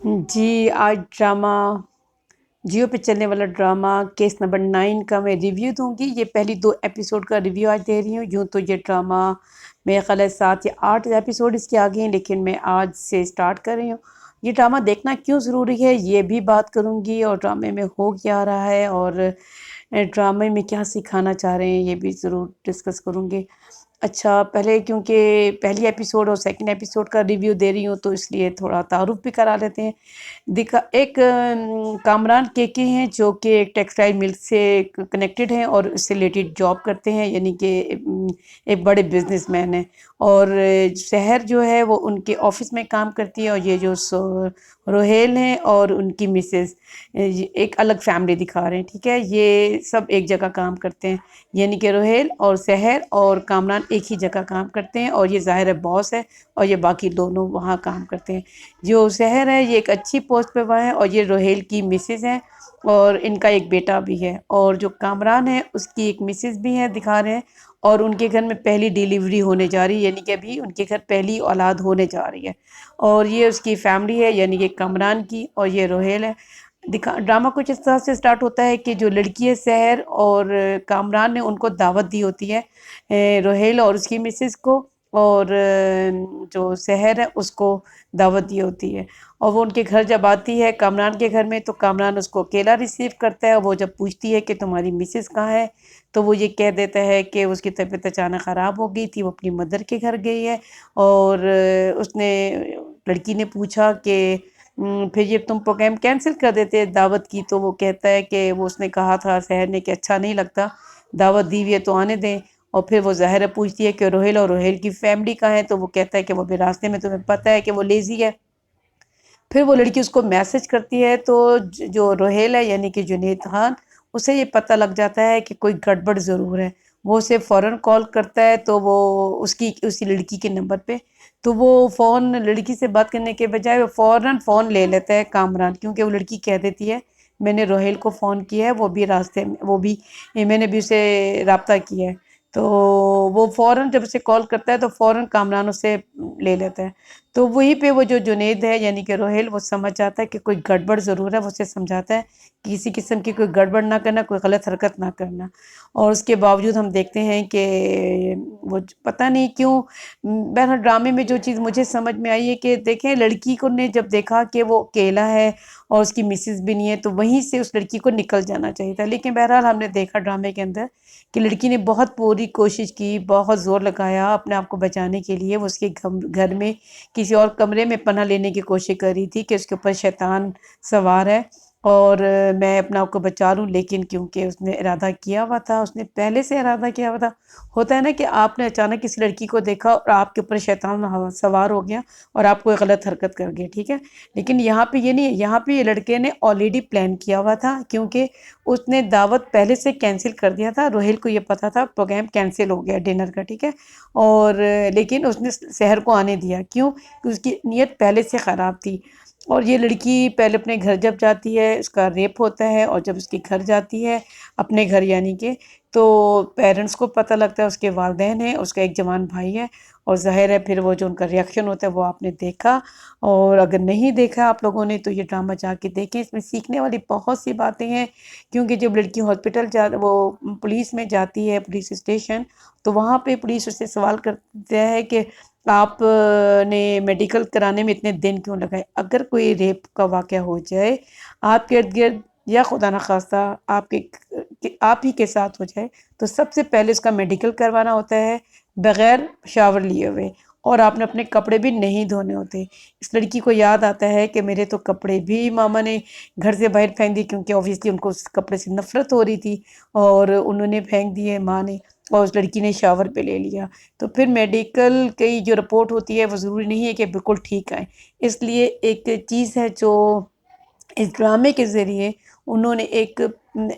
जी, आज ड्रामा जियो पे चलने वाला ड्रामा केस नंबर 9 का मैं रिव्यू दूँगी। ये पहली 2 एपिसोड का रिव्यू आज दे रही हूँ। यूँ तो ये ड्रामा मेरा ख़्याल है 7 या 8 एपिसोड इसके आगे हैं, लेकिन मैं आज से स्टार्ट कर रही हूँ। ये ड्रामा देखना क्यों ज़रूरी है, ये भी बात करूँगी, और ड्रामे में हो क्या रहा है, और ड्रामे में क्या सिखाना चाह रहे हैं, ये भी ज़रूर डिस्कस करूँगी। अच्छा, पहले क्योंकि पहली एपिसोड और सेकंड एपिसोड का रिव्यू दे रही हूँ, तो इसलिए थोड़ा तारुफ भी करा लेते हैं। दिखा एक कामरान केके हैं जो कि एक टेक्सटाइल मिल से कनेक्टेड हैं और उससे रिलेटेड जॉब करते हैं, यानी कि एक बड़े बिजनेसमैन हैं। और शहर जो है वो उनके ऑफिस में काम करती है, और ये जो रोहेल हैं और उनकी मिसेस एक अलग फैमिली दिखा रहे हैं, ठीक है। ये सब एक जगह काम करते हैं, यानी कि रोहेल और शहर और कामरान एक ही जगह काम करते हैं, और ये ज़ाहिर है बॉस है, और ये बाकी दोनों वहाँ काम करते हैं। जो शहर है ये एक अच्छी पोस्ट पे वह है, और ये रोहेल की मिसेस हैं, और इनका एक बेटा भी है। और जो कामरान है उसकी एक मिसेस भी है दिखा रहे हैं, और उनके घर में पहली डिलीवरी होने जा रही है, यानी कि अभी उनके घर पहली औलाद होने जा रही है। और ये उसकी फैमिली है, यानी कि कामरान की, और ये रोहेल है। दिखा ड्रामा कुछ इस तरह से स्टार्ट होता है कि जो लड़की है शहर और कामरान ने उनको दावत दी होती है, रोहेल और उसकी मिसेस को, और जो शहर है उसको दावत दी होती है। और वो उनके घर जब आती है कामरान के घर में, तो कामरान उसको अकेला रिसीव करता है। और वो जब पूछती है कि तुम्हारी मिसेस कहाँ है, तो वो ये कह देता है कि उसकी तबीयत अचानक ख़राब हो गई थी, वो अपनी मदर के घर गई है। और उसने लड़की ने पूछा कि फिर ये तुम प्रोग्राम कैंसिल कर देते दावत की, तो वो कहता है कि वो उसने कहा था शहर ने कि अच्छा नहीं लगता, दावत दी हुई है तो आने दें। और फिर वो ज़ाहिर पूछती है कि रोहेल और रोहेल की फैमिली कहाँ है, तो वो कहता है कि वो भी रास्ते में, तुम्हें पता है कि वो लेज़ी है। फिर वो लड़की उसको मैसेज करती है, तो जो रोहेल है यानी कि जुनैद खान, उसे ये पता लग जाता है कि कोई गड़बड़ ज़रूर है। वो उसे फ़ौरन कॉल करता है, तो वो उसकी उसी लड़की के नंबर पे, तो वो फ़ोन लड़की से बात करने के बजाय वो फ़ौरन फ़ोन ले लेता है कामरान, क्योंकि वो लड़की कह देती है मैंने रोहेल को फ़ोन किया है, वो भी रास्ते में, वो भी मैंने भी उसे रब्ता किया है। तो वो फ़ौरन जब उसे कॉल करता है तो फ़ौरन कामरान उसे ले लेता है। तो वहीं पे वो जो जुनैद है यानी कि रोहेल, वो समझ जाता है कि कोई गड़बड़ ज़रूर है। वो उसे समझाता है कि किसी किस्म की कोई गड़बड़ ना करना, कोई गलत हरकत ना करना। और उसके बावजूद हम देखते हैं कि वो पता नहीं क्यों, बहरहाल ड्रामे में जो चीज़ मुझे समझ में आई है कि देखें, लड़की को ने जब देखा कि वो अकेला है और उसकी मिसेस भी नहीं है, तो वहीं से उस लड़की को निकल जाना चाहिए था। लेकिन बहरहाल हमने देखा ड्रामे के अंदर कि लड़की ने बहुत पूरी कोशिश की, बहुत ज़ोर लगाया अपने आप को बचाने के लिए। वो उसके घर में किसी और कमरे में पनाह लेने की कोशिश कर रही थी कि उसके ऊपर शैतान सवार है, और मैं अपने आप को बचा लूँ। लेकिन क्योंकि उसने इरादा किया हुआ था, उसने पहले से इरादा किया हुआ था। होता है ना कि आपने अचानक किसी लड़की को देखा और आपके ऊपर शैतान सवार हो गया और आप कोई गलत हरकत कर गए, ठीक है। लेकिन यहाँ पे ये नहीं है, यहाँ पे ये लड़के ने ऑलरेडी प्लान किया हुआ था, क्योंकि उसने दावत पहले से कैंसिल कर दिया था। रोहेल को ये पता था प्रोग्राम कैंसिल हो गया डिनर का, ठीक है। और लेकिन उसने शहर को आने दिया, क्यों कि उसकी नीयत पहले से ख़राब थी। और ये लड़की पहले अपने घर जब जाती है, उसका रेप होता है, और जब उसके घर जाती है, अपने घर यानी कि, तो पेरेंट्स को पता लगता है, उसके वालिदैन हैं, उसका एक जवान भाई है। और ज़ाहिर है फिर वो जो उनका रिएक्शन होता है वो आपने देखा। और अगर नहीं देखा आप लोगों ने तो ये ड्रामा जाके देखें, इसमें सीखने वाली बहुत सी बातें हैं। क्योंकि जब लड़की हॉस्पिटल जा वो पुलिस में जाती है, पुलिस स्टेशन, तो वहाँ पे पुलिस उससे सवाल करता है कि आप ने मेडिकल कराने में इतने दिन क्यों लगाए। अगर कोई रेप का वाक़या हो जाए आपके इर्द-गिर्द, या खुदा न ख़ास्ता आप ही के साथ हो जाए, तो सबसे पहले उसका मेडिकल करवाना होता है बग़ैर शावर लिए हुए, और आपने अपने कपड़े भी नहीं धोने होते। इस लड़की को याद आता है कि मेरे तो कपड़े भी मामा ने घर से बाहर फेंक दिए, क्योंकि ऑब्वियसली उनको उस कपड़े से नफ़रत हो रही थी, और उन्होंने फेंक दिए माँ ने, और उस लड़की ने शावर पे ले लिया। तो फिर मेडिकल की जो रिपोर्ट होती है वो ज़रूरी नहीं है कि बिल्कुल ठीक आए। इसलिए एक चीज़ है जो इस ड्रामे के ज़रिए उन्होंने एक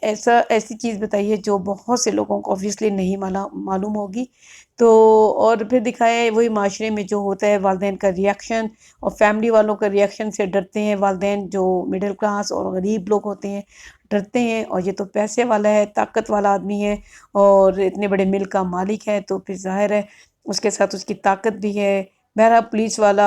ऐसी चीज़ बताई है जो बहुत से लोगों को ऑब्वियसली नहीं मालूम होगी। तो और फिर दिखाया है वही माशरे में जो होता है, वालिदैन का रिएक्शन और फैमिली वालों का रिएक्शन से डरते हैं वालिदैन, जो मिडिल क्लास और गरीब लोग होते हैं डरते हैं। और ये तो पैसे वाला है, ताकत वाला आदमी है, और इतने बड़े मिल का मालिक है, तो फिर ज़ाहिर है उसके साथ उसकी ताकत भी है, بہرحال پولیس والا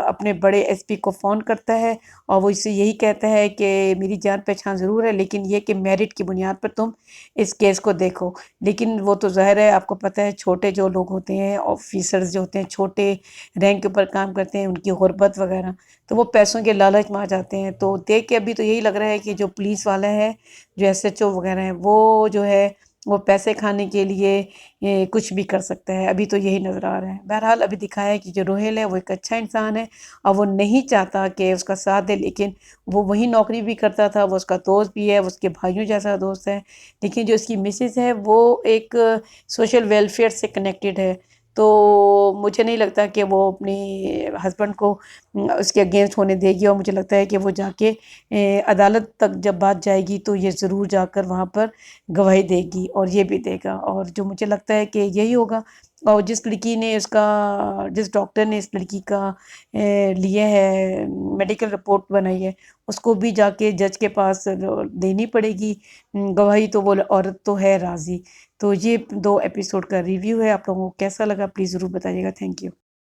اپنے بڑے ایس پی کو فون کرتا ہے اور وہ اس سے یہی کہتا ہے کہ میری جان پہچان ضرور ہے لیکن یہ کہ میرٹ کی بنیاد پر تم اس کیس کو دیکھو، لیکن وہ تو ظاہر ہے، آپ کو پتہ ہے چھوٹے جو لوگ ہوتے ہیں آفیسرز جو ہوتے ہیں چھوٹے رینک کے اوپر کام کرتے ہیں، ان کی غربت وغیرہ، تو وہ پیسوں کے لالچ میں آ جاتے ہیں۔ تو دیکھ کے ابھی تو یہی لگ رہا ہے کہ جو پولیس والا ہے، جو ایس ایچ او وغیرہ ہیں، وہ جو ہے وہ پیسے کھانے کے لیے یہ کچھ بھی کر سکتا ہے، ابھی تو یہی نظر آ رہا ہے۔ بہرحال ابھی دکھایا ہے کہ جو روہیل ہے وہ ایک اچھا انسان ہے اور وہ نہیں چاہتا کہ اس کا ساتھ دے، لیکن وہ وہی نوکری بھی کرتا تھا، وہ اس کا دوست بھی ہے، وہ اس کے بھائیوں جیسا دوست ہے، لیکن جو اس کی مسز ہے وہ ایک سوشل ویلفیئر سے کنیکٹڈ ہے، تو مجھے نہیں لگتا کہ وہ اپنی ہسبینڈ کو اس کے اگینسٹ ہونے دے گی، اور مجھے لگتا ہے کہ وہ جا کے عدالت تک جب بات جائے گی تو یہ ضرور جا کر وہاں پر گواہی دے گی اور یہ بھی دے گا، اور جو مجھے لگتا ہے کہ یہی ہوگا۔ اور جس لڑکی نے اس کا، جس ڈاکٹر نے اس لڑکی کا لیا ہے میڈیکل رپورٹ بنائی ہے، اس کو بھی جا کے جج کے پاس دینی پڑے گی گواہی، تو وہ عورت تو ہے راضی۔ تو یہ 2 ایپیسوڈ کا ریویو ہے، آپ لوگوں کو کیسا لگا پلیز ضرور بتائیے گا۔ Thank you.